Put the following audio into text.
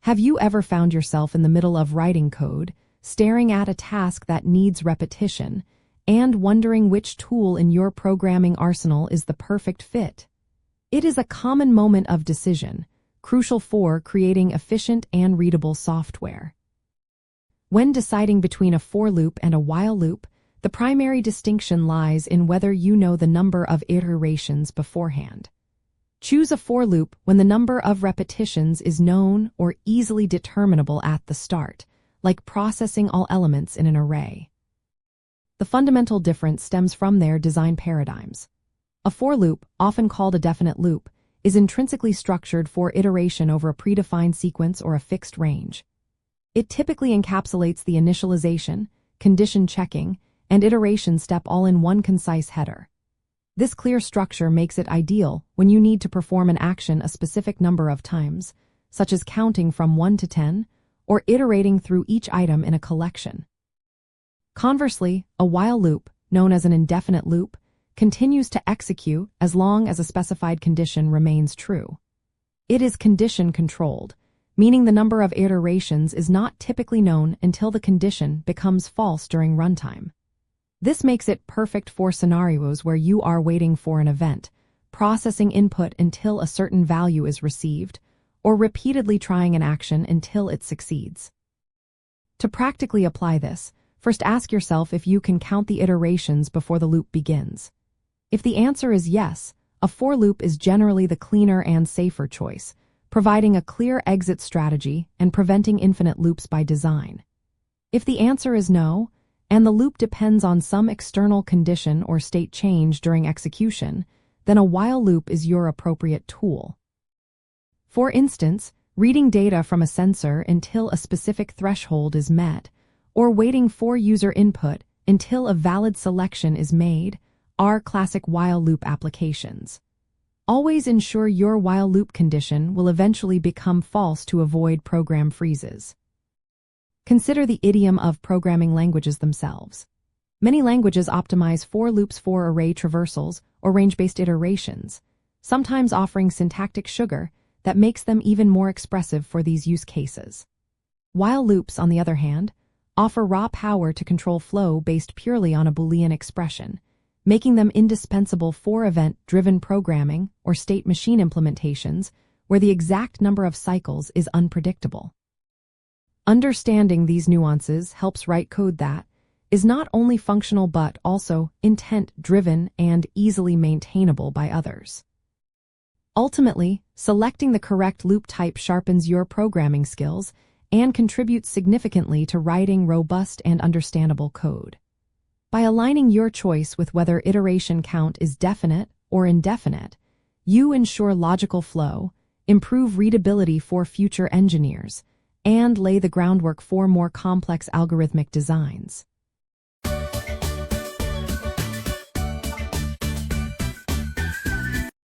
Have you ever found yourself in the middle of writing code, staring at a task that needs repetition, and wondering which tool in your programming arsenal is the perfect fit? It is a common moment of decision, crucial for creating efficient and readable software. When deciding between a for loop and a while loop, the primary distinction lies in whether you know the number of iterations beforehand. Choose a for loop when the number of repetitions is known or easily determinable at the start, like processing all elements in an array. The fundamental difference stems from their design paradigms. A for loop, often called a definite loop, is intrinsically structured for iteration over a predefined sequence or a fixed range. It typically encapsulates the initialization, condition checking, and iteration step all in one concise header. This clear structure makes it ideal when you need to perform an action a specific number of times, such as counting from 1 to 10, or iterating through each item in a collection. Conversely, a while loop, known as an indefinite loop, continues to execute as long as a specified condition remains true. It is condition-controlled, meaning the number of iterations is not typically known until the condition becomes false during runtime. This makes it perfect for scenarios where you are waiting for an event, processing input until a certain value is received, or repeatedly trying an action until it succeeds. To practically apply this, first ask yourself if you can count the iterations before the loop begins. If the answer is yes, a for loop is generally the cleaner and safer choice, providing a clear exit strategy and preventing infinite loops by design. If the answer is no, and the loop depends on some external condition or state change during execution, then a while loop is your appropriate tool. For instance, reading data from a sensor until a specific threshold is met, or waiting for user input until a valid selection is made, are classic while loop applications. Always ensure your while loop condition will eventually become false to avoid program freezes. Consider the idiom of programming languages themselves. Many languages optimize for loops for array traversals or range-based iterations, sometimes offering syntactic sugar that makes them even more expressive for these use cases. While loops, on the other hand, offer raw power to control flow based purely on a Boolean expression, making them indispensable for event-driven programming or state machine implementations where the exact number of cycles is unpredictable. Understanding these nuances helps write code that is not only functional but also intent-driven and easily maintainable by others. Ultimately, selecting the correct loop type sharpens your programming skills and contributes significantly to writing robust and understandable code. By aligning your choice with whether iteration count is definite or indefinite, you ensure logical flow, improve readability for future engineers, and lay the groundwork for more complex algorithmic designs.